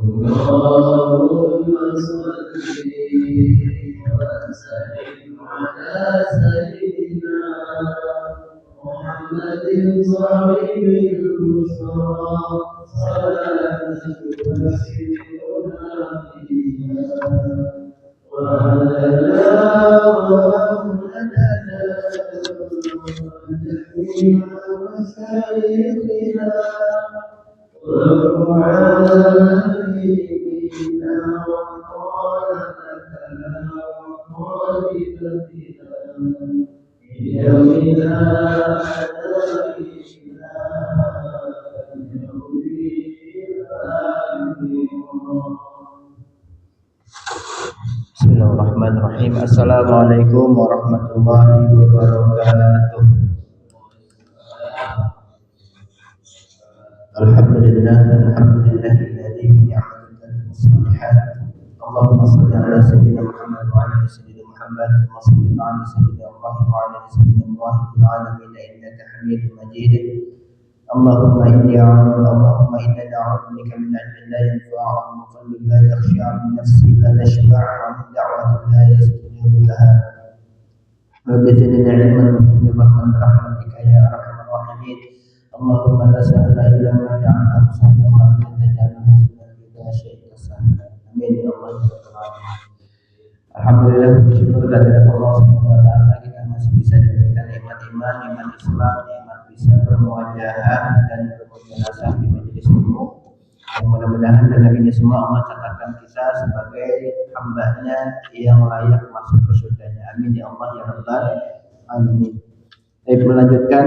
اللهم صل وسلم على سيدنا محمد صاحب البشرى صلاة تبشرنا بها وعلى ورحمتنا جميع مشايخنا ومعلمينا وطالبتنا وطالبتنا يومنا Bismillahirrahmanirrahim. Assalamualaikum warahmatullahi wabarakatuh. Alhamdulillah alladzi bi ni'matihi shalihat. Allahumma shalli ala sayyidina Muhammad wa ala sayyidina Muhammad kama shallaita ala sayyidina Ibrahim wa ala sayyidina Ibrahim fil alamin innaka Hamidum Majid. Allahumma inna na'udzu bika min 'ilmin la yanfa'u wa min qalbin la yakhsha' min nafsin la tashba' wa min da'watin la yastajibu laha. Rabbi zidni 'ilman warzuqni fahman birahmatika ya arhamar rahimin. Allahumma la sahla illa ma ja'altahu sahlan wa anta taj'alul hazna idza syi'ta sahlan. Amin ya Allah ya rabbal alamin. Alhamdulillah, bersyukur kehadirat Allah Subhanahu wa taala kita masih bisa diberikan nikmat iman, nikmat Islam, nikmat bisa bermuajahat dan bermujalasah di majelis ilmu. Yang mudah-mudahan dengan ini semua Allah catatkan kita sebagai hamba-Nya yang layak masuk ke surga-Nya. Amin ya Allah ya rabbal alamin. Baik, melanjutkan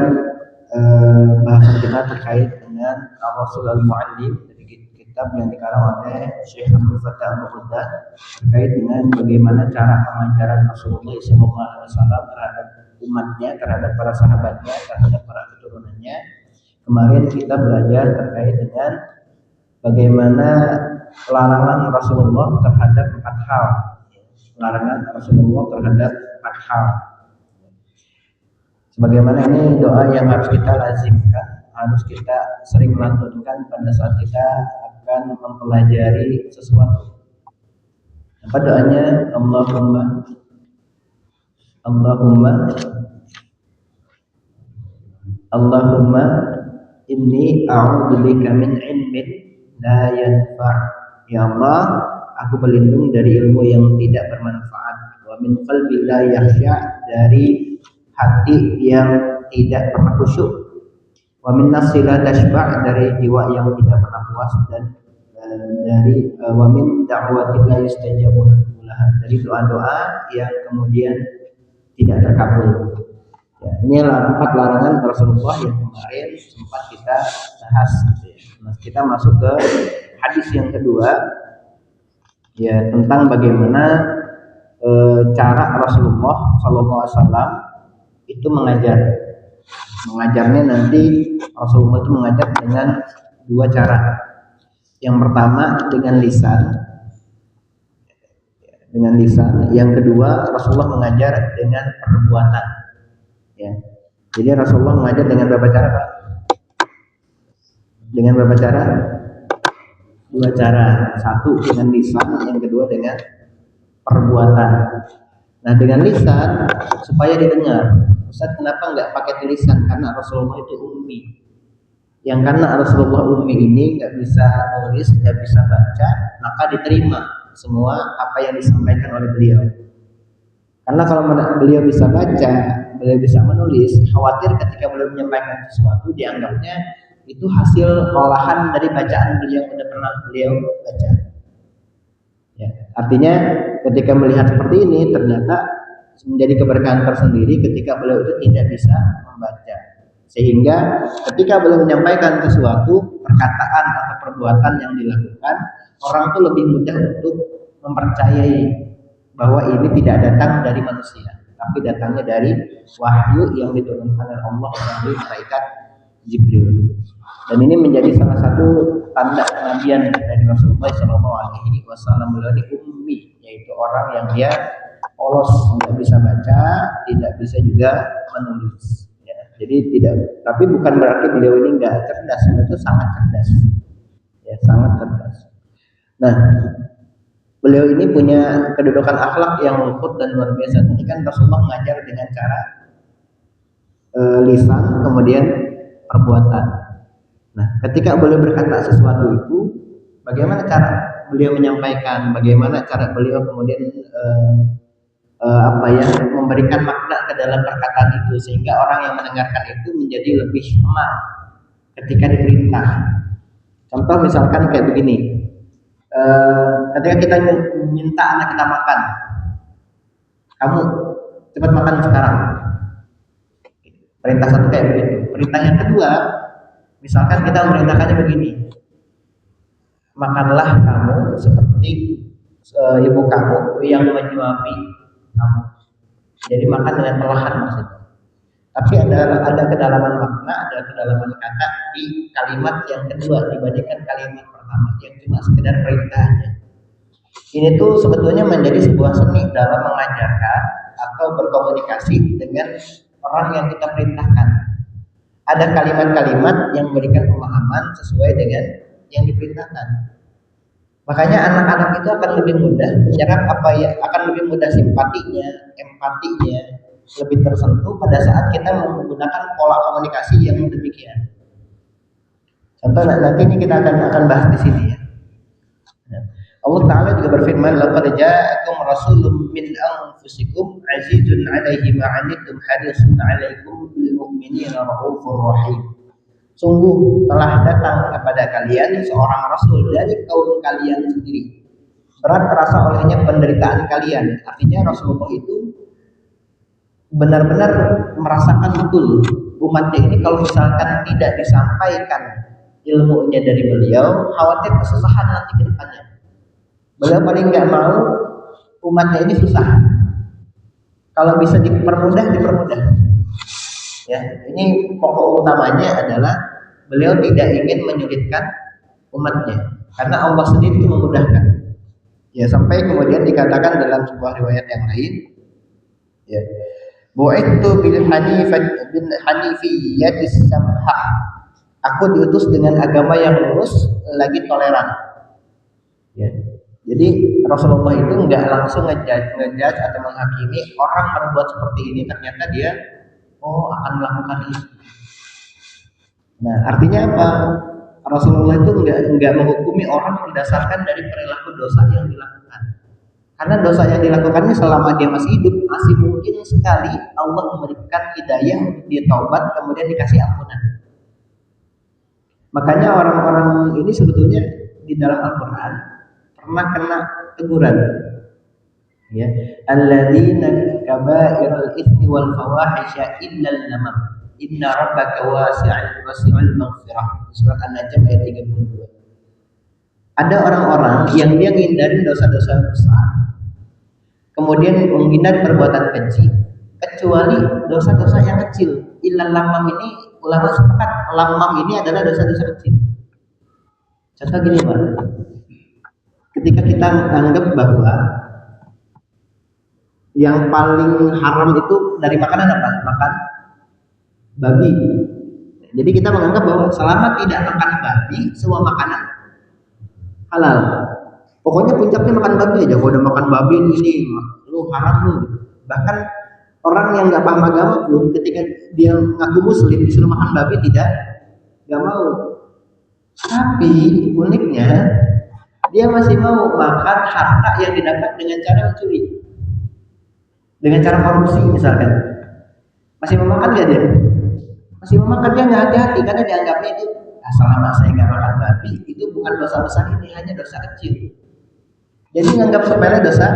bahasan kita terkait dengan Ar-Rasul Al-Mu'allim dari kitab yang dikarang oleh Syekh Abdul Fattah Al-Quddah terkait dengan bagaimana cara pengajaran Rasulullah SAW terhadap umatnya, terhadap para sahabatnya, terhadap para keturunannya. Kemarin kita belajar terkait dengan bagaimana larangan Rasulullah terhadap 4 hal. Larangan Rasulullah terhadap 4 hal. Sebagaimana ini doa yang harus kita lazimkan, harus kita sering melantunkan pada saat kita akan mempelajari sesuatu. Apa doanya? Allahumma inni a'udzubika min ilmin la yanfa'. Ya Allah, aku berlindung dari ilmu yang tidak bermanfaat. Wa min qalbi la yakhsha', dari hati yang tidak pernah khusyuk. Wa min nafsi la tashba', dari jiwa yang tidak pernah puas. Dan dari wa min da'wati la yustajabu laha, dari doa-doa yang kemudian tidak terkabul. Ya, ini 4 larangan Rasulullah yang kemarin sempat kita bahas. Nah, kita masuk ke hadis yang kedua, ya, tentang bagaimana cara Rasulullah SAW itu mengajar. Mengajarnya nanti Rasulullah itu mengajar dengan 2 cara. Yang pertama dengan lisan. Yang kedua Rasulullah mengajar dengan perbuatan. Ya. Jadi Rasulullah mengajar dengan berapa cara, Pak? Dengan berapa cara? 2 cara. Satu dengan lisan, yang kedua dengan perbuatan. Nah, dengan lisan supaya didengar. Ustaz, kenapa nggak pakai tulisan? Karena Rasulullah itu ummi. Yang karena Rasulullah ummi ini nggak bisa nulis, nggak bisa baca, maka diterima semua apa yang disampaikan oleh beliau. Karena kalau beliau bisa baca, beliau bisa menulis, khawatir ketika beliau menyampaikan sesuatu dianggapnya itu hasil olahan dari bacaan beliau yang sudah pernah beliau baca. Ya, artinya ketika melihat seperti ini ternyata menjadi keberkahan tersendiri ketika beliau itu tidak bisa membaca. Sehingga ketika beliau menyampaikan sesuatu, perkataan atau perbuatan yang dilakukan, orang itu lebih mudah untuk mempercayai bahwa ini tidak datang dari manusia, tapi datangnya dari wahyu yang diturunkan oleh Allah melalui malaikat Jibril. Dan ini menjadi salah satu tanda kenabian dari Rasulullah SAW. Beliau ini ummi, yaitu orang yang dia polos, tidak bisa baca, tidak bisa juga menulis. Ya, jadi tidak, tapi bukan berarti beliau ini nggak cerdas, beliau itu sangat cerdas, ya sangat cerdas. Nah, beliau ini punya kedudukan akhlak yang luhur dan luar biasa. Tadi kan Rasulullah mengajar dengan cara lisan, kemudian perbuatan. Nah, ketika beliau berkata sesuatu itu, bagaimana cara beliau menyampaikan, bagaimana cara beliau kemudian memberikan makna ke dalam perkataan itu sehingga orang yang mendengarkan itu menjadi lebih tenang ketika diperintah. Contoh misalkan kayak begini, ketika kita minta anak kita makan, kamu cepat makan sekarang. Perintah satu kayak begitu. Perintah yang kedua, misalkan kita memerintahkannya begini, makanlah kamu seperti ibu kamu yang menyuapi kamu. Jadi makan dengan perlahan maksudnya. Tapi ada kedalaman makna, ada kedalaman kata di kalimat yang kedua dibandingkan kalimat pertama yang cuma sekedar perintahnya. Ini tuh sebetulnya menjadi sebuah seni dalam mengajarkan atau berkomunikasi dengan orang yang kita perintahkan. Ada kalimat-kalimat yang memberikan pemahaman sesuai dengan yang diperintahkan. Makanya anak-anak itu akan lebih mudah menyerap akan lebih mudah simpatinya, empatinya, lebih tersentuh pada saat kita menggunakan pola komunikasi yang demikian. Contoh nanti ini kita akan bahas di sini ya. Allah Ta'ala juga berfirman, laqad ja'akum rasulun min anfusikum azizun 'alaihi ma 'anittum harisun 'alaikum bil mu'minina raufur rahim. Sungguh telah datang kepada kalian seorang rasul dari kaum kalian sendiri. Berat terasa olehnya penderitaan kalian. Artinya Rasulullah itu benar-benar merasakan betul umatnya ini kalau misalkan tidak disampaikan ilmunya dari beliau, khawatir kesusahan nanti ke depannya. Beliau paling nggak mau umatnya ini susah. Kalau bisa dipermudah, dipermudah. Ya, ini pokok utamanya adalah beliau tidak ingin menyulitkan umatnya, karena Allah sendiri itu memudahkan. Ya, sampai kemudian dikatakan dalam sebuah riwayat yang lain, ya, bu'ittu bil hanifiyyati samhah. Aku diutus dengan agama yang lurus lagi toleran. Ya. Jadi Rasulullah itu nggak langsung ngejudge atau menghakimi orang berbuat seperti ini ternyata dia akan melakukan itu. Nah, artinya apa? Rasulullah itu nggak menghukumi orang berdasarkan dari perilaku dosa yang dilakukan. Karena dosa yang dilakukannya selama dia masih hidup masih mungkin sekali Allah memberikan hidayah untuk dia taubat kemudian dikasih ampunan. Makanya orang-orang ini sebetulnya di dalam Al-Quran pernah kena teguran, ya, alladzina kaba'irul itsmi wal fawahisha illa al-lamam inna rabbaka wasi'ul maghfirah. Surat An-Najm ayat 32. Ada orang-orang yang dia ngindarin dosa-dosa besar, kemudian menghindari perbuatan keji, kecuali dosa-dosa yang kecil. Illal lamam ini ulama sepakat, lamam ini adalah dosa-dosa kecil. Contoh gini, Pak. Ketika kita menganggap bahwa yang paling haram itu dari makanan apa? Makan babi. Jadi kita menganggap bahwa selama tidak makan babi, semua makanan halal. Pokoknya puncaknya makan babi aja. Kalau udah makan babi ini, lu haram lu. Bahkan orang yang nggak paham agama pun ketika dia ngaku muslim disuruh makan babi nggak mau. Tapi uniknya dia masih mau makan harta yang didapat dengan cara mencuri, dengan cara korupsi misalkan. Masih mau makan nggak dia? Masih mau makan, dia nggak hati-hati karena dianggapnya itu selama saya nggak makan babi itu bukan dosa besar, ini hanya dosa kecil. Jadi nganggap sepele dosa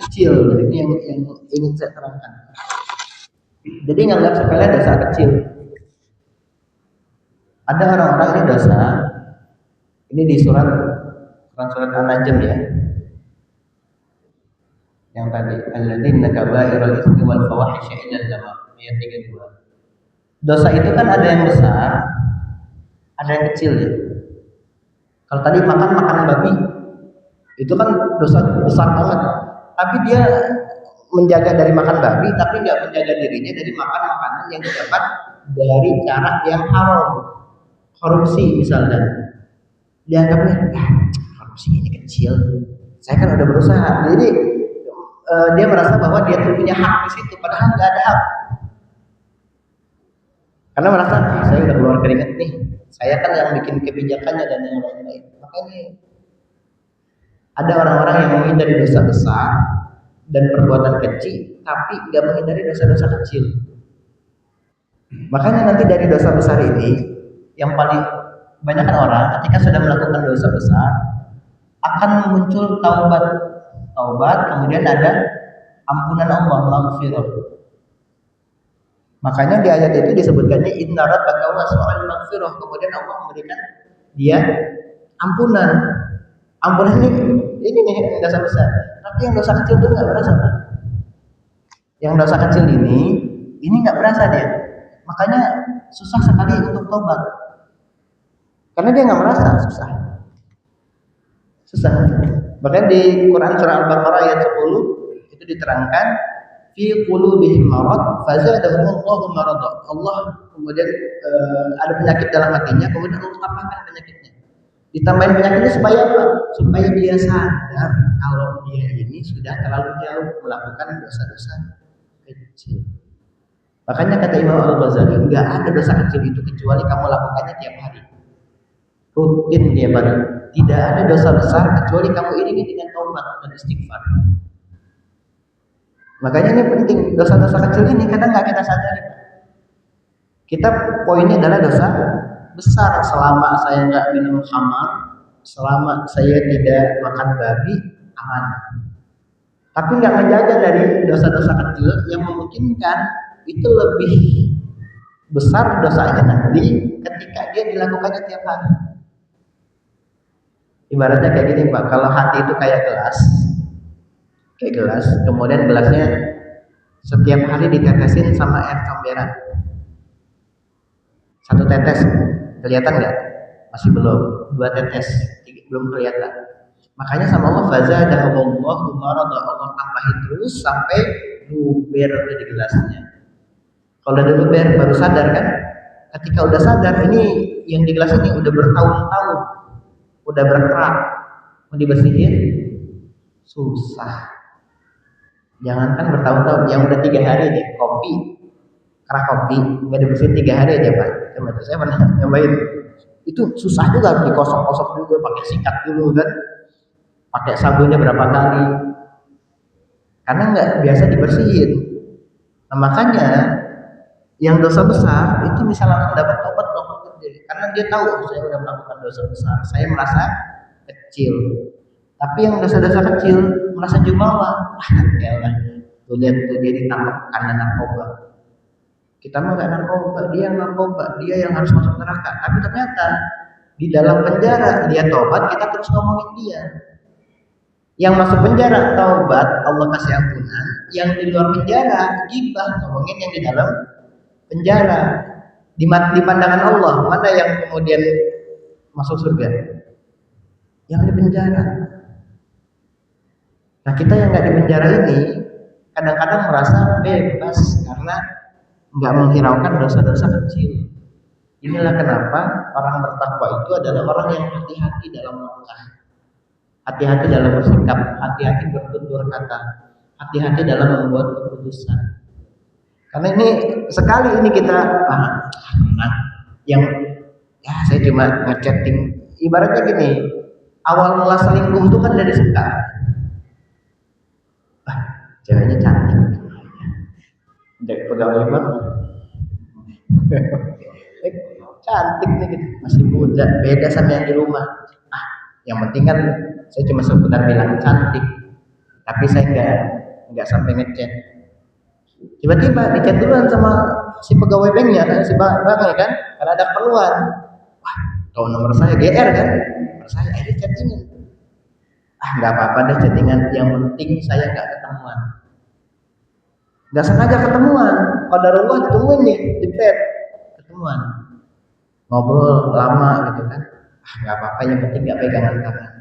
kecil. Ini yang ingin saya terangkan. Jadi nganggap sepele dosa kecil. Ada orang-orang ini dosa. Ini di surat An-Najm ya. Yang tadi alladzina kaba'irul itsmi wal fawahisha illa al-lamam ayat 32. Dosa itu kan ada yang besar, ada yang kecil ya. Kalau tadi makan makanan babi itu kan dosa besar banget. Tapi dia menjaga dari makan babi, tapi nggak menjaga dirinya dari makan makanan yang didapat dari cara yang haram. Korupsi misalnya, dianggapnya korupsi ini kecil. Saya kan udah berusaha. Jadi dia merasa bahwa dia tuh punya hak di situ, padahal nggak ada hak. Karena merasa saya udah keluar keringat nih, saya kan yang bikin kebijakannya dan yang lain-lain. Makanya ada orang-orang yang menghindari dosa besar dan perbuatan kecil, tapi nggak menghindari dosa-dosa kecil. Makanya nanti dari dosa besar ini, yang paling banyak orang ketika sudah melakukan dosa besar akan muncul taubat, kemudian ada ampunan Allah, maghfirah. Makanya di ayat itu disebutkannya inna rabbaka wasi'ul maghfirah, kemudian Allah memberikan dia ampunan. Ampunan ini nih yang dosa besar. Tapi yang dosa kecil itu nggak berasa, Pak. Yang dosa kecil ini nggak berasa dia. Makanya susah sekali untuk tobat. Karena dia nggak merasa susah. Bahkan di Quran surah Al-Baqarah ayat 10 itu diterangkan fi qulubihim marad fazadahumullahu marada. Allah kemudian ada penyakit dalam hatinya, kemudian Allah tambahkan penyakitnya. Ditambahin penyakitnya supaya apa? Supaya dia sadar kalau dia ini sudah terlalu jauh melakukan dosa-dosa kecil. Makanya kata Imam Al-Ghazali, nggak ada dosa kecil itu kecuali kamu lakukannya tiap hari, rutin tiap hari. Tidak ada dosa besar kecuali kamu iringi dengan taubat dan istighfar. Makanya ini penting, dosa-dosa kecil ini kadang nggak kita sadari. Kita poinnya adalah dosa besar. Selama saya nggak minum khamar, selama saya tidak makan babi, aman. Tapi nggak menjaga dari dosa-dosa kecil yang memungkinkan itu lebih besar dosanya nanti ketika dia dilakukannya tiap hari. Ibaratnya kayak gini Pak, kalau hati itu kayak gelas, kemudian gelasnya setiap hari ditetesin sama air comberan. 1 tetes, kelihatan nggak? Masih belum. 2 tetes, belum kelihatan. Makanya sama Allah fazadahumullahu marada, Allah tambahin terus sampai luber di gelasnya. Kalau udah luber baru sadar kan? Ketika udah sadar ini yang di gelas ini udah bertahun-tahun, udah berkerak, mau dibersihin susah. Jangankan bertahun-tahun, yang udah 3 hari deh kerak kopi nggak dibersihin 3 hari aja Pak. Coba tuh, saya pernah nyobain. Itu susah juga, harus dikosok-kosok juga, pakai sikat dulu kan, pakai sabunnya berapa kali, karena nggak biasa dibersihin. Nah makanya yang dosa besar itu bisa langsung dapat tobat karena dia tahu saya udah melakukan dosa besar, saya merasa kecil. Tapi yang dosa-dosa kecil merasa jumawa, elah, tuh lihat tuh dia ditangkap karena narkoba. Kita mah nggak narkoba, dia yang narkoba, dia yang harus masuk neraka. Tapi ternyata di dalam penjara dia tobat, kita terus ngomongin dia. Yang masuk penjara taubat, Allah kasih ampunan. Yang di luar penjara gibah, ngomongin yang di dalam penjara. Di pandangan Allah, mana yang kemudian masuk surga? Yang di penjara. Nah kita yang nggak di penjara ini kadang-kadang merasa bebas karena nggak menghiraukan dosa-dosa kecil. Inilah kenapa orang bertakwa itu adalah orang yang hati-hati dalam melangkah, hati-hati dalam bersikap, hati-hati bertutur kata, hati-hati dalam membuat keputusan. Karena ini sekali ini kita yang ya saya cuma ngechatting, ibaratnya gini, awal mula selingkuh itu kan dari suka. Ceweknya cantik, dari pegawai banget, cantik nih gitu. Masih muda, beda sama yang di rumah. Yang penting kan saya cuma sekedar bilang cantik, tapi saya nggak sampai ngechat. Tiba-tiba dicat duluan sama si pegawai banknya, si banknya kan, karena ada keperluan. Wah, tahu nomor saya, GR kan, nomor saya, akhirnya chattingan. Nggak apa-apa deh chattingan, yang penting saya nggak ketemuan. Nggak sengaja ketemuan, qadarullah ditungguin nih, di-chat, ketemuan. Ngobrol lama gitu kan, nggak apa-apa, yang penting nggak pegangan tangan.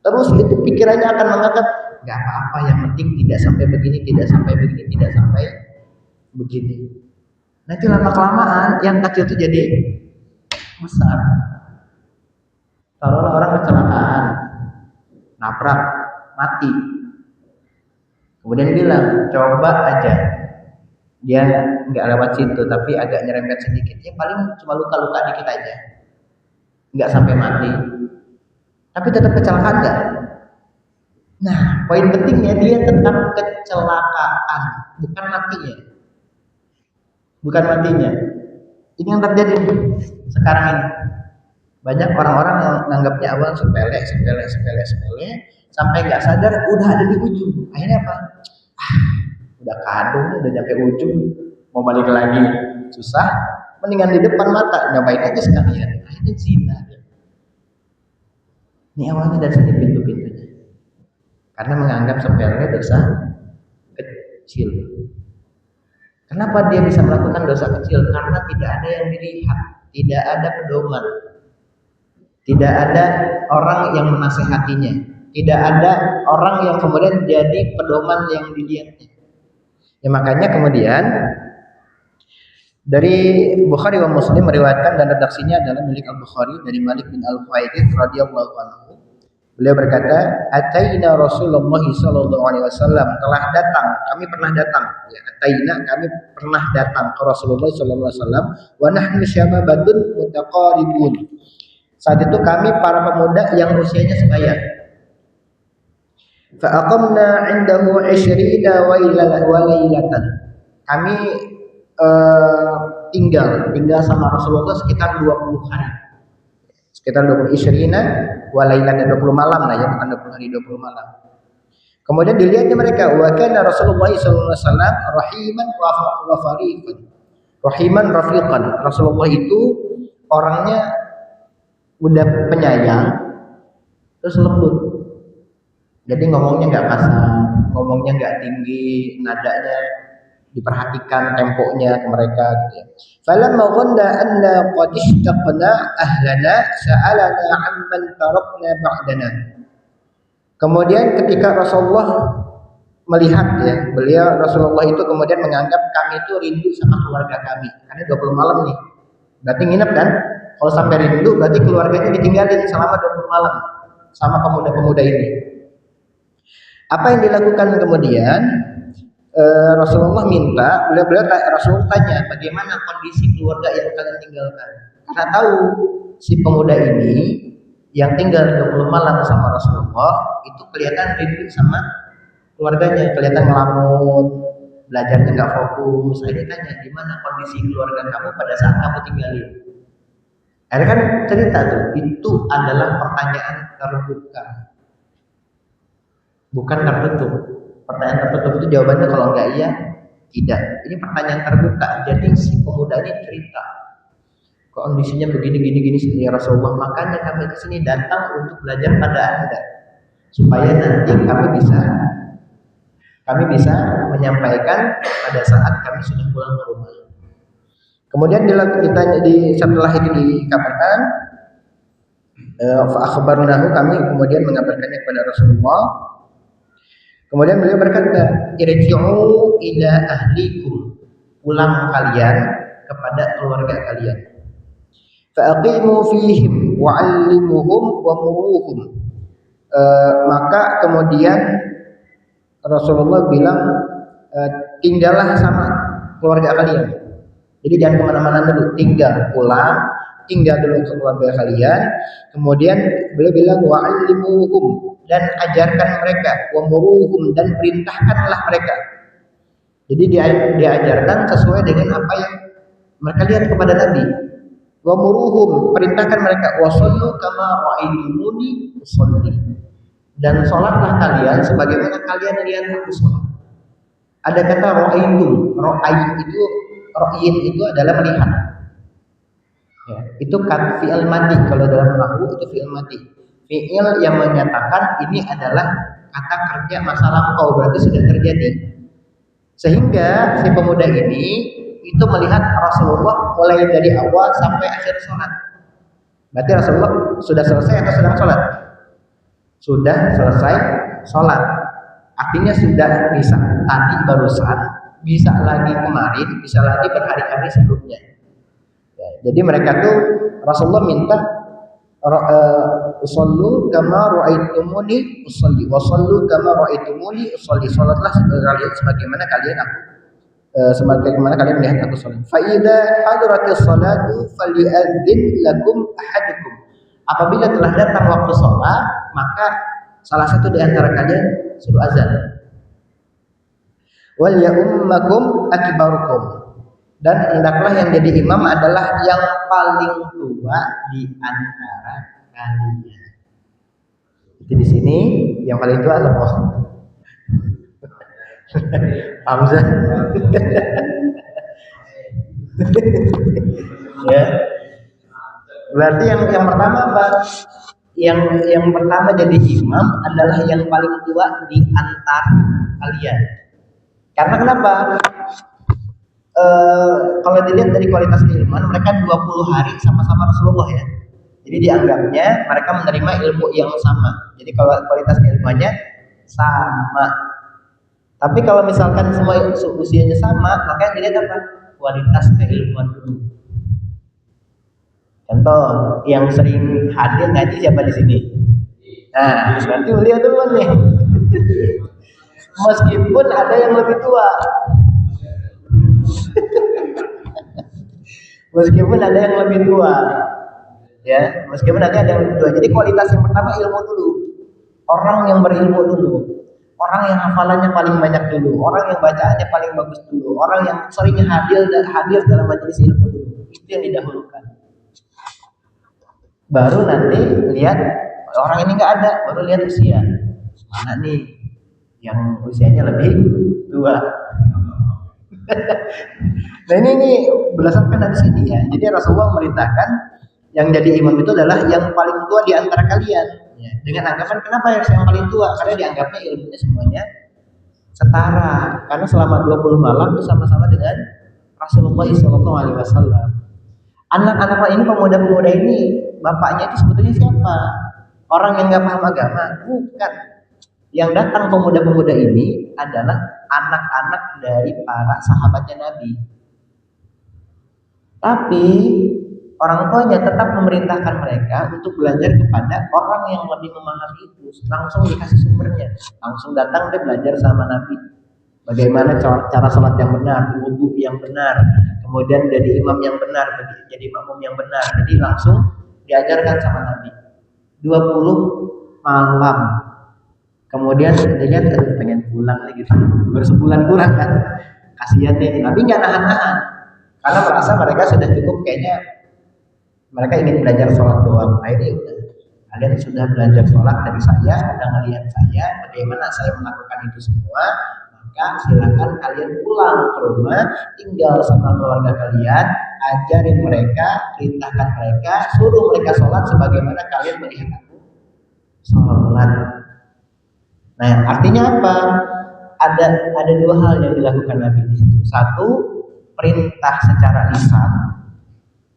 Terus itu pikirannya akan menganggap nggak apa-apa, yang penting tidak sampai begini, tidak sampai begini, tidak sampai begini. Nanti lama kelamaan yang kecil itu jadi besar. Taruhlah orang kecelakaan, nabrak, mati. Kemudian bilang, coba aja dia nggak lewat situ, tapi agak nyerempet sedikit, ya paling cuma luka-luka dikit aja, nggak sampai mati, tapi tetap kecelakaan nggak? Nah, poin pentingnya dia tetap kecelakaan, bukan matinya, bukan matinya. Ini yang terjadi sekarang ini. Banyak orang-orang yang menganggapnya awal sepele, sampai nggak sadar udah ada di ujung. Akhirnya apa? Udah kadung, udah nyampe ujung, mau balik lagi susah, mendingan di depan mata nyobain aja sekalian. Akhirnya zina. Ini awalnya dari sini pintu-pintunya, karena menganggap sepele dosa kecil. Kenapa dia bisa melakukan dosa kecil? Karena tidak ada yang dilihat, tidak ada pedoman, tidak ada orang yang menasehatinya, tidak ada orang yang kemudian jadi pedoman yang dilihatnya. Ya makanya kemudian dari Bukhari wa Muslim meriwayatkan, dan redaksinya adalah milik Al-Bukhari dari Malik bin Al-Huwairits radhiyallahu anhu. Beliau berkata, "Ataina Rasulullah sallallahu alaihi wasallam," telah datang, kami pernah datang. Ya, ataina, kami pernah datang ke Rasulullah sallallahu alaihi wasallam, wa nahnu syababatun mutaqaribun. Saat itu kami para pemuda yang usianya sebaya. Fa aqamna 'indahu 20 lailatan. Kami tinggal sama Rasulullah sekitar 20 hari. Sekitar 20 walailatan, 20 malam lah ya, bukan 20 hari, 20 malam. Kemudian dilihatnya mereka, wa kana Rasulullah sallallahu alaihi wasallam rahiman wa fariqan. Rahiman rafiqan. Rasulullah itu orangnya udah penyayang terus lembut. Jadi ngomongnya nggak kasar, ngomongnya nggak tinggi, nadanya diperhatikan, temponya ke mereka gitu ya. Falamma dhanna anna qad ishtaqna ahlana sa'alana 'amman tarakna ba'dana. Kemudian ketika Rasulullah melihat ya, Rasulullah itu kemudian menganggap kami itu rindu sama keluarga kami. Karena 20 malam nih. Berarti nginep kan? Kalau sampai rindu berarti keluarganya ditinggalin selama 20 malam sama pemuda-pemuda ini. Apa yang dilakukan kemudian? Rasulullah minta, Rasulullah tanya bagaimana kondisi keluarga yang kalian tinggalkan. Karena tahu si pemuda ini yang tinggal 20 malam sama Rasulullah itu kelihatan rindu sama keluarganya, kelihatan ngelamun, belajarnya nggak fokus. Akhirnya tanya, gimana kondisi keluarga kamu pada saat kamu tinggalin? Akhirnya kan cerita tuh, itu adalah pertanyaan terbuka, bukan tertutup. Pertanyaan tertutup itu jawabannya kalau enggak iya, tidak. Ini pertanyaan terbuka. Jadi si pemuda ini cerita, kondisinya begini ya Rasulullah. Makanya kami ke sini datang untuk belajar pada Anda, supaya nanti kami bisa menyampaikan pada saat kami sudah pulang ke rumah. Kemudian setelah ini dikabarkan, fa akhbarnahu, kami kemudian mengabarkannya kepada Rasulullah. Kemudian beliau berkata, irji'u ila ahlikum, pulang kalian kepada keluarga kalian. Fa'aqimu fihim wa'allimuhum wa muruhum. Maka kemudian Rasulullah bilang, tinggallah sama keluarga kalian. Jadi jangan kemana-mana dulu, tinggal dulu ke keluarga kalian. Kemudian beliau bilang wa'allimuhum, dan ajarkan mereka, wa muruhum, dan perintahkanlah mereka. Jadi diajarkan sesuai dengan apa yang mereka lihat kepada Nabi. Wa muruhum, perintahkan mereka, wa shallu kama ra'aitumuni usolli, dan sholatlah kalian sebagaimana kalian lihat aku sholat. Ada kata ra'aitum, ra'ayin itu adalah melihat. Ya, itu kan fi'il madhi, kalau dalam nahwu itu fi'il madhi. Fi'il yang menyatakan ini adalah kata kerja masa lampau, berarti sudah terjadi. Sehingga si pemuda ini itu melihat Rasulullah mulai dari awal sampai akhir sholat. Berarti Rasulullah sudah selesai atau sedang sholat? Sudah selesai sholat. Artinya sudah bisa tadi barusan, bisa lagi kemarin, bisa lagi berhari-hari sebelumnya. Ya, jadi mereka tuh Rasulullah minta Usallu kama ra'aitumuni usalli wa sallu kama ra'aitumuni usalli. Salatlah kalian sebagaimana kalian aku sebagaimana kalian melihat aku salat. Fa idza hadratis salatu falyadzin lakum ahadukum. Apabila telah datang waktu salat, maka salah satu di antara kalian suruh azan. Wal ya'ummakum akbarukum. Dan hendaklah yang jadi imam adalah yang paling tua di antara kalian. Jadi di sini yang paling tua adalah Hamzah. Ya. Berarti yang pertama apa? Yang pertama jadi imam adalah yang paling tua di antara kalian. Karena kenapa? Kalau dilihat dari kualitas keilmuan, mereka 20 hari sama-sama Rasulullah ya. Jadi dianggapnya mereka menerima ilmu yang sama. Jadi kalau kualitas keilmuannya sama. Tapi kalau misalkan semua usianya sama, maka dilihat apa? Kualitas keilmuan dulu. Contoh, yang sering hadir ngaji siapa di sini? Nah, berarti beliau duluan nih. Meskipun ada yang lebih tua. Meskipun ada yang lebih tua, ya, meskipun ada yang lebih tua. Jadi kualitas yang pertama ilmu dulu, orang yang berilmu dulu, orang yang hafalannya paling banyak dulu, orang yang bacaannya paling bagus dulu, orang yang sering hadir dalam majelis ilmu dulu, itu yang didahulukan. Baru nanti lihat orang ini nggak ada, baru lihat usia, mana nih yang usianya lebih tua. Nah ini berdasarkan dari sini ya. Jadi Rasulullah memerintahkan yang jadi imam itu adalah yang paling tua di antara kalian. Ya, dengan anggapan kenapa harus yang paling tua? Karena dianggapnya ilmunya semuanya setara. Karena selama 20 malam itu sama-sama dengan Rasulullah SAW. Anak-anak ini, pemuda-pemuda ini, bapaknya itu sebetulnya siapa? Orang yang nggak paham agama? Bukan. Yang datang pemuda-pemuda ini adalah anak-anak dari para sahabatnya Nabi. Tapi orang tuanya tetap memerintahkan mereka untuk belajar kepada orang yang lebih memahami itu. Langsung dikasih sumbernya. Langsung datang dia belajar sama Nabi. Bagaimana cara sholat yang benar, wudhu yang benar, kemudian jadi imam yang benar, jadi makmum yang benar. Jadi langsung diajarkan sama Nabi. 20 malam. Kemudian dilihat pengen pulang nih gitu. Baru sebulan kurang kan. Kasihan nih, tapi nggak nahan-nahan. Karena merasa mereka sudah cukup, kayaknya mereka ingin belajar sholat doang. Akhirnya udah, kalian sudah belajar sholat dari saya, sudah melihat saya bagaimana saya melakukan itu semua, maka silakan kalian pulang ke rumah, tinggal sama keluarga kalian, ajarin mereka, perintahkan mereka, suruh mereka sholat sebagaimana kalian melihat aku sholat. Nah, artinya apa? Ada dua hal yang dilakukan Nabi di situ. Satu, perintah secara lisan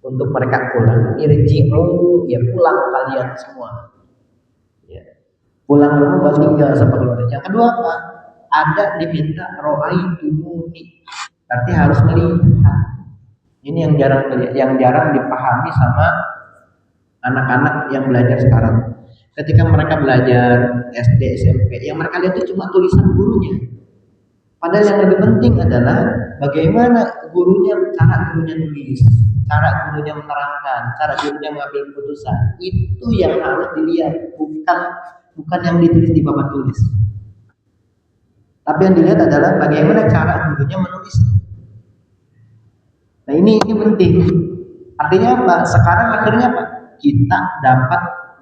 untuk mereka pulang. Irji'u, ya pulang kalian semua. Ya. Pulang rumah tinggal sama keluarga. Yang kedua apa? Ada diminta ro'aitumuni. Berarti harus melihat. Ini yang jarang dipahami sama anak-anak yang belajar sekarang. Ketika mereka belajar SD, SMP, yang mereka lihat itu cuma tulisan gurunya. Padahal yang lebih penting adalah bagaimana cara gurunya nulis, cara gurunya menerangkan, cara gurunya mengambil keputusan. Itu yang harus dilihat, bukan yang ditulis di papan tulis. Tapi yang dilihat adalah bagaimana cara gurunya menulis. Nah ini penting. Artinya apa? Sekarang akhirnya apa? Kita dapat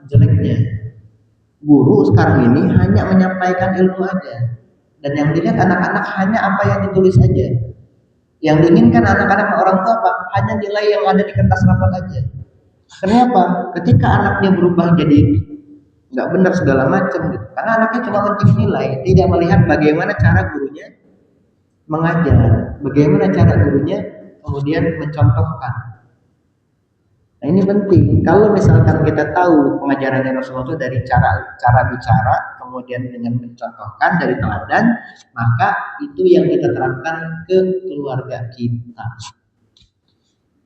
jeleknya. Guru sekarang ini hanya menyampaikan ilmu aja, dan yang dilihat anak-anak hanya apa yang ditulis aja. Yang diinginkan anak-anak orang tua apa? Hanya nilai yang ada di kertas rapat aja. Akhirnya apa? Ketika anaknya berubah jadi nggak benar segala macam gitu, karena anaknya cuma penting nilai, tidak melihat bagaimana cara gurunya mengajar, bagaimana cara gurunya kemudian mencontohkan. Nah ini penting. Kalau misalkan kita tahu pengajaran Rasulullah itu dari cara bicara, kemudian dengan mencontohkan dari teladan, maka itu yang kita terapkan ke keluarga kita.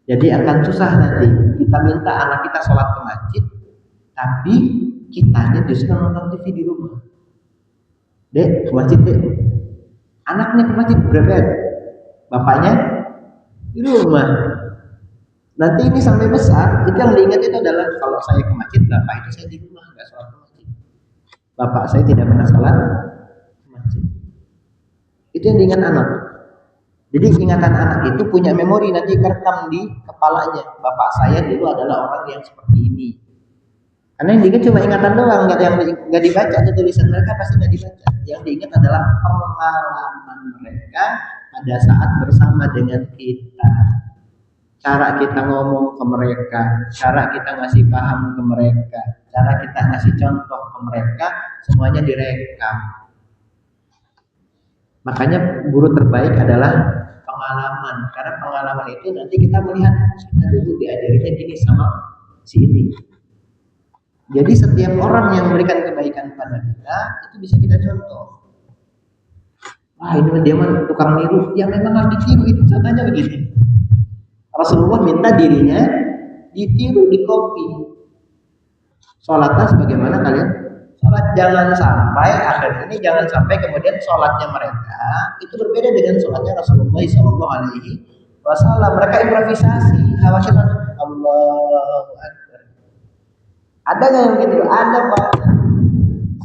Jadi akan susah nanti kita minta anak kita sholat ke masjid, Tapi kitanya justru nonton TV di rumah. Dek, ke masjid dek. Anaknya ke masjid berbeda. Bapaknya di rumah. Nanti ini sampai besar, itu yang diingat itu adalah kalau saya ke masjid, bapak itu saya di rumah, nggak sholat ke masjid. Bapak saya tidak pernah sholat ke masjid. Itu yang diingat anak. Jadi ingatan anak itu punya memori nanti kerekam di kepalanya. Bapak saya dulu adalah orang yang seperti ini. Karena yang diingat cuma ingatan doang, nggak dibaca tuh tulisan mereka pasti nggak dibaca. Yang diingat adalah pengalaman mereka pada saat bersama dengan kita. Cara kita ngomong ke mereka, cara kita ngasih paham ke mereka, cara kita ngasih contoh ke mereka, semuanya direkam. Makanya guru terbaik adalah pengalaman, karena pengalaman itu nanti kita melihat kita dulu diajarinya gini sama si ini. Jadi setiap orang yang memberikan kebaikan pada kita itu bisa kita contoh. Wah ini dia mah tukang niru, ya memang harus ditiru, itu contohnya begini. Rasulullah minta dirinya ditiru, di copy. Sholatnya sebagaimana kalian sholat, jangan sampai akhir ini jangan sampai kemudian sholatnya mereka itu berbeda dengan sholatnya Rasulullah Shallallahu Alaihi Wasallam. Mereka improvisasi, khawatir Allahu Akbar. Ada nggak yang gitu? Ada pak.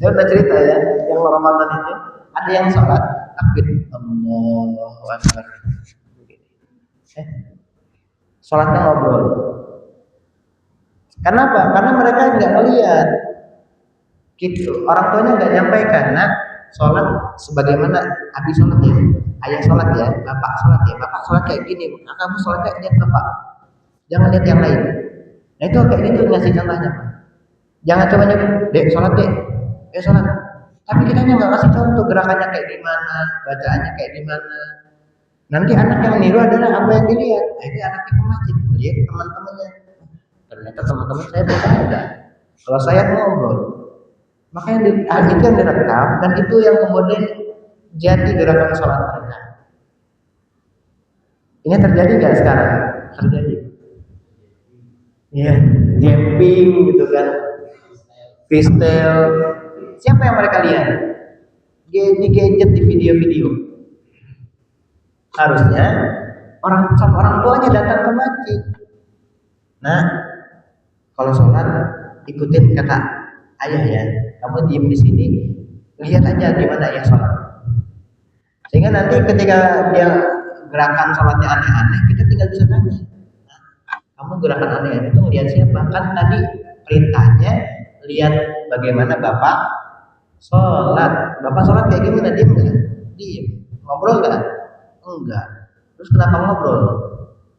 Saya udah cerita ya, yang Ramadan itu ada yang sholat takbir Allahu Akbar. Sholatnya ngobrol. Kenapa? Karena mereka nggak melihat. Gitu. Orang tuanya nggak nyampaikan. Nah, sholat sebagaimana habis sholat ya, ayah sholat ya, bapak sholat ya, bapak sholat kayak gini, kamu sholatnya lihat bapak, jangan lihat yang lain. Nah itu kayak gitu ngasih contohnya. Jangan coba nyuruh, dek sholat dek, sholat. Tapi kita nggak kasih contoh gerakannya kayak gimana, bacaannya kayak gimana. Nanti anak yang niru adalah apa yang dilihat. Ini anaknya ke masjid, lihat teman-temannya. Ternyata teman-teman saya bercanda. Kalau saya ngobrol, makanya itu yang direkam dan itu yang kemudian jadi gerakan sholat mereka. Ini terjadi nggak sekarang? Terjadi. Iya, jumping gitu kan, freestyle. Siapa yang mereka lihat? Di gadget, di video-video. Harusnya orang tuanya datang ke masjid. Nah, kalau sholat ikutin kata ayah ya, kamu diem di sini, lihat aja gimana ayah sholat. Sehingga nanti ketika dia gerakan sholatnya aneh-aneh, kita tinggal bisa tanya, nah, kamu gerakan aneh-aneh itu ngeliat siapa? Kan tadi perintahnya lihat bagaimana bapak sholat. Bapak sholat kayak gimana? Diem nggak? Diem. Ngobrol nggak? Enggak. Terus kenapa ngobrol?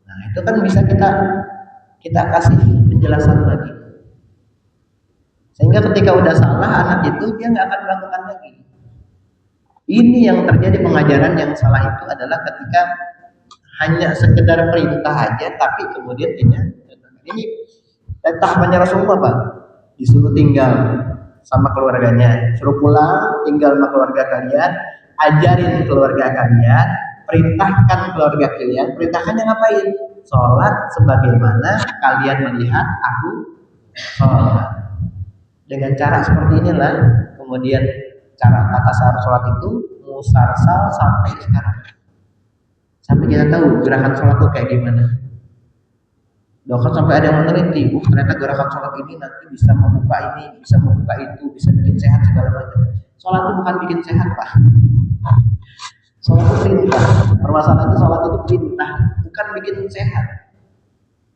Nah itu kan bisa kita kasih penjelasan lagi. Sehingga ketika udah salah anak itu dia nggak akan melakukan lagi. Ini yang terjadi, pengajaran yang salah itu adalah ketika hanya sekedar perintah aja, tapi kemudian tidak. Ini tahapannya Rasulullah Pak. Disuruh tinggal sama keluarganya, suruh pulang tinggal sama keluarga kalian, ajarin keluarga kalian, perintahkan keluarga kalian, perintahkannya ngapain? Sholat sebagaimana kalian melihat aku sholat. Dengan cara seperti inilah kemudian cara tata cara sholat itu musalsal sampai sekarang. Sampai kita tahu gerakan sholat itu kayak gimana. Bahkan sampai ada yang meneliti, ternyata gerakan sholat ini nanti bisa membuka ini, bisa membuka itu, bisa bikin sehat segala macam. Sholat itu bukan bikin sehat Pak. Sholat itu perintah. Permasalahannya sholat itu perintah, bukan bikin sehat.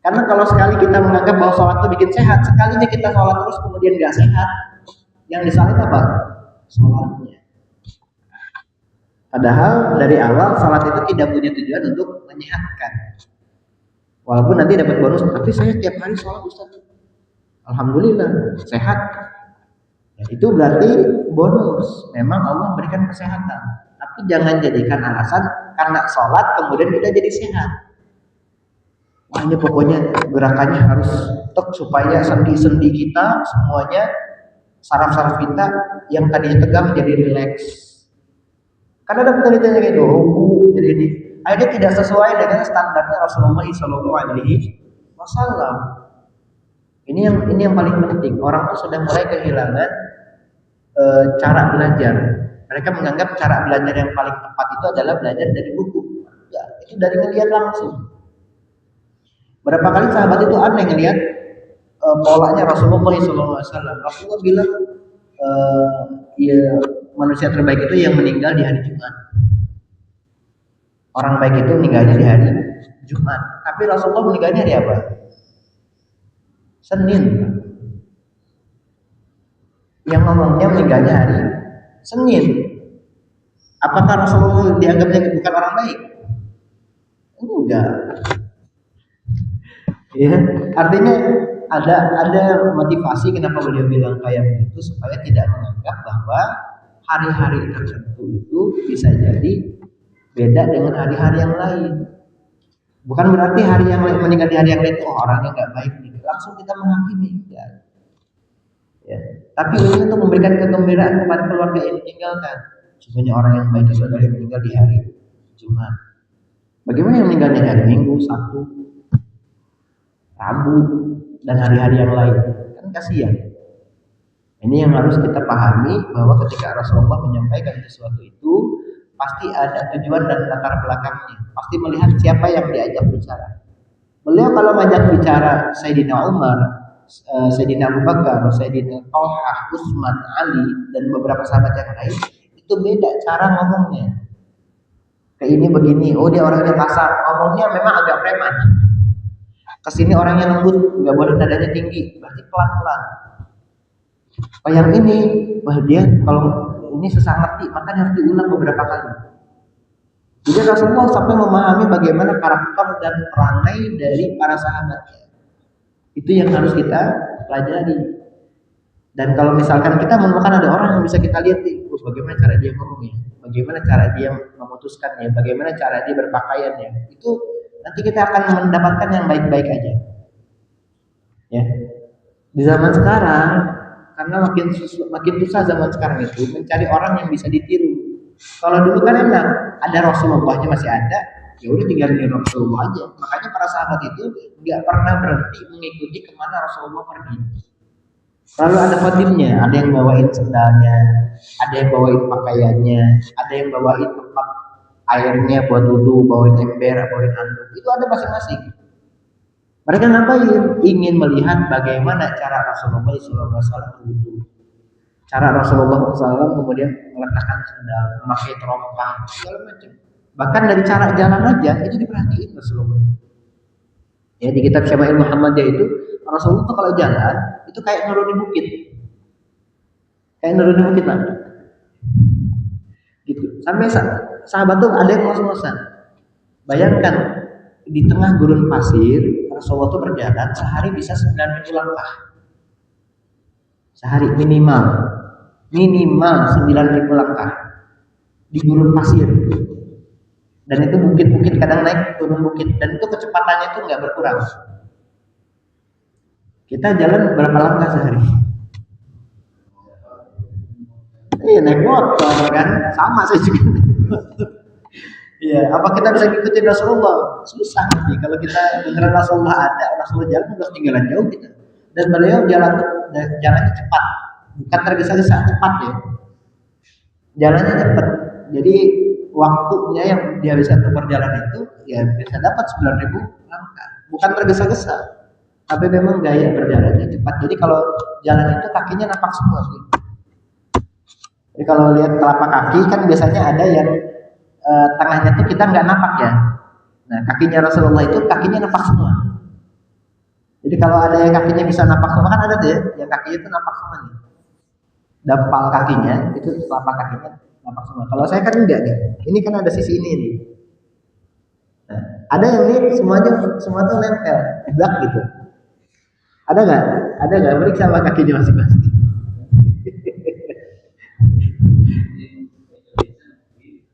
Karena kalau sekali kita menganggap bahwa sholat itu bikin sehat, sekalinya kita sholat terus kemudian nggak sehat, yang disalahin apa? Sholatnya. Padahal dari awal sholat itu tidak punya tujuan untuk menyehatkan. Walaupun nanti dapat bonus, tapi saya tiap hari sholat Ustaz. Alhamdulillah sehat. Ya, itu berarti bonus. Memang Allah berikan kesehatan. Tapi jangan jadikan alasan karena sholat kemudian kita jadi sehat. Wah ini pokoknya gerakannya harus tek supaya sendi-sendi kita semuanya, saraf-saraf kita yang tadinya tegang jadi rileks. Karena ada penelitian kayak gitu, jadi ini akhirnya tidak sesuai dengan standarnya Rasulullah SAW. Ini yang paling penting. Orang tuh sudah mulai kehilangan cara belajar. Mereka menganggap cara belajar yang paling tepat itu adalah belajar dari buku. Ya, itu dari ngelihat langsung. Berapa kali sahabat itu aneh ngelihat polanya Rasulullah SAW. Rasulullah bilang ya, manusia terbaik itu yang meninggal di hari Jumat. Orang baik itu meninggalnya di hari Jumat. Tapi Rasulullah meninggalnya hari apa? Senin. Yang ngomongnya meninggalnya hari Senin. Apakah Rasulullah dianggapnya bukan orang baik? Enggak. Ya, artinya ada motivasi kenapa beliau bilang kayak begitu supaya tidak menganggap bahwa hari-hari tertentu itu bisa jadi beda dengan hari-hari yang lain. Bukan berarti hari yang lain meninggal di hari yang lain itu orangnya nggak baik nih. Langsung kita menghakimi enggak. Ya. Tapi ini untuk memberikan kegembiraan kepada keluarga yang ditinggalkan. Sebenarnya orang yang baik itu adalah yang meninggal di hari Jumat. Bagaimana yang meninggalnya di hari Minggu, Sabtu, Rabu, dan hari-hari yang lain? Kan kasihan. Ini yang harus kita pahami bahwa ketika Rasulullah menyampaikan sesuatu itu pasti ada tujuan dan latar belakangnya. Pasti melihat siapa yang diajak bicara. Beliau kalau ngajak bicara Sayyidina Umar, Sayyidina Abu Bakar, Sayyidina Thalhah, Utsman, Ali, dan beberapa sahabat yang lain, itu beda cara ngomongnya. Kayak ini begini, oh dia orangnya kasar, ngomongnya memang agak preman. Kesini orangnya lembut, nggak boleh nadanya tinggi, berarti pelan-pelan. Oh yang ini, wah dia kalau ini susah ngerti, makanya harus diulang beberapa kali. Jadi Rasulullah sampai memahami bagaimana karakter dan perangai dari para sahabatnya. Itu yang harus kita pelajari. Dan kalau misalkan kita menemukan ada orang yang bisa kita lihat nih, bagaimana cara dia ngomongnya, bagaimana cara dia memutuskannya, bagaimana cara dia berpakaiannya, itu nanti kita akan mendapatkan yang baik-baik aja. Ya. Di zaman sekarang, karena makin susah zaman sekarang itu mencari orang yang bisa ditiru. Kalau dulu kan enak, ada Rasulullahnya masih ada, ya udah tinggal di Rasulullah aja. Makanya para sahabat itu nggak pernah berhenti mengikuti kemana Rasulullah pergi. Lalu ada khadimnya, ada yang bawain sendalnya, ada yang bawain pakaiannya, ada yang bawain tempat airnya buat wudhu, bawain ember, bawain handuk. Itu ada masing-masing. Mereka ngapain? Ingin melihat bagaimana cara Rasulullah SAW wudhu. Cara Rasulullah SAW kemudian meletakkan sendal, memakai terompah, segala macam. Bahkan dari cara jalan aja itu diperhatiin Rasulullah. Ya di kitab Syama'il Muhammadiyah itu Rasulullah tuh kalau jalan itu kayak nurunin bukit, lah. Gitu. Sampai sahabat tuh ada yang ngos-ngosan. Bayangkan di tengah gurun pasir Rasulullah tuh berjalan sehari bisa 9.000 langkah. Sehari minimal 9.000 langkah di gurun pasir. Dan itu bukit-bukit, kadang naik turun bukit, dan itu kecepatannya itu nggak berkurang. Kita jalan berapa langkah sehari? Naik motor kan, sama saya juga. Iya, apa kita bisa ngikutin Rasulullah? Susah nanti kalau kita beneran Rasulullah jalan udah ketinggalan jauh kita. Dan beliau jalannya cepat, bukan tergesa-gesa, cepat ya. Jalannya cepat. Jadi waktunya yang dia bisa berjalan itu ya bisa dapat 9.000 langkah. Bukan tergesa-gesa, tapi memang gaya berjalannya cepat. Jadi kalau jalan itu kakinya napak semua sih. Jadi kalau lihat telapak kaki kan biasanya ada yang tengahnya tuh kita nggak napak ya. Nah kakinya Rasulullah itu kakinya napak semua. Jadi kalau ada yang kakinya bisa napak semua kan ada tuh ya, yang kakinya itu napak semua nih. Dampal kakinya itu telapak kakinya napak semua. Kalau saya kan enggak nih. Ini kan ada sisi ini nih. Nah, ada yang nih semua tuh nempel, blak gitu. Ada nggak? Periksa sama kakinya masing-masing.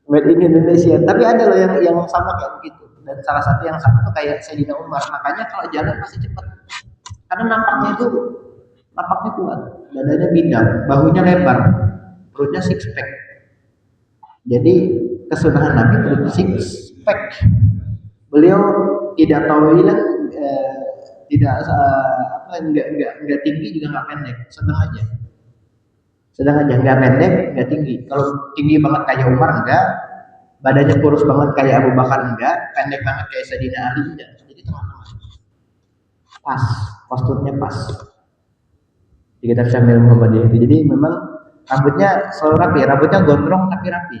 Made in Indonesia. Tapi ada loh yang sama kayak begitu. Dan salah satu yang sama tuh kayak Sayyidina Umar. Makanya kalau jalan pasti cepat. Karena nampaknya kuat. Dadanya bidang, bahunya lebar, perutnya six pack. Jadi kesunahan Nabi perut six pack. Beliau tidak tawilan, tidak enggak tinggi juga enggak pendek, sedang aja. Sedang aja, enggak pendek, enggak tinggi. Kalau tinggi banget kayak Umar enggak, badannya kurus banget kayak Abu Bakar enggak, pendek banget kayak Sayyidina Ali enggak. Jadi tengah-tengah. Pas, posturnya pas. Di kitab Syamil Muhammadiyah itu. Jadi memang rambutnya selalu rapi, rambutnya gondrong tapi rapi.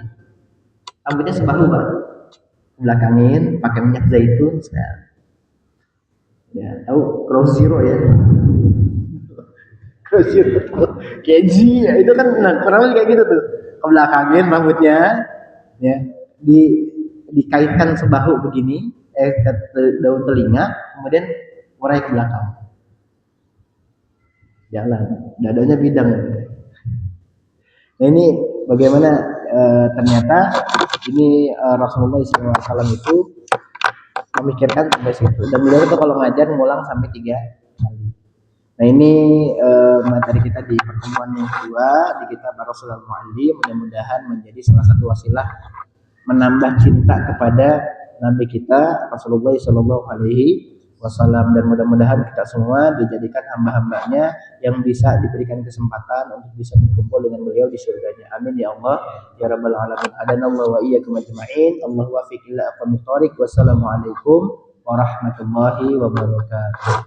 Rambutnya sebahu, Pak. Belakangin pakai minyak zaitun. Ya, tahu Cross Zero ya. Cross Zero. Keji ya, itu kan nah, kurang lebih kayak gitu tuh. Kebelakangin rambutnya ya, dikaitkan sebahu begini, ke daun telinga, kemudian urai ke belakang. Jalan, dadanya bidang. Nah ini bagaimana ternyata ini Rasulullah SAW itu memikirkan sampai situ. Dan beliau itu kalau ngajar ngulang sampai 3 kali. Nah ini materi kita di pertemuan yang kedua di kitab Rasulullah Mu'allim, mudah-mudahan menjadi salah satu wasilah menambah cinta kepada Nabi kita Rasulullah SAW, dan mudah-mudahan kita semua dijadikan hamba-hambanya yang bisa diberikan kesempatan untuk bisa berkumpul dengan beliau di surganya. Amin ya Allah ya rabbal alamin. Adanallahu wa iyyakum ajma'in. Allahu waffiq ila aqwamit thoriq. Wassalamualaikum warahmatullahi wabarakatuh.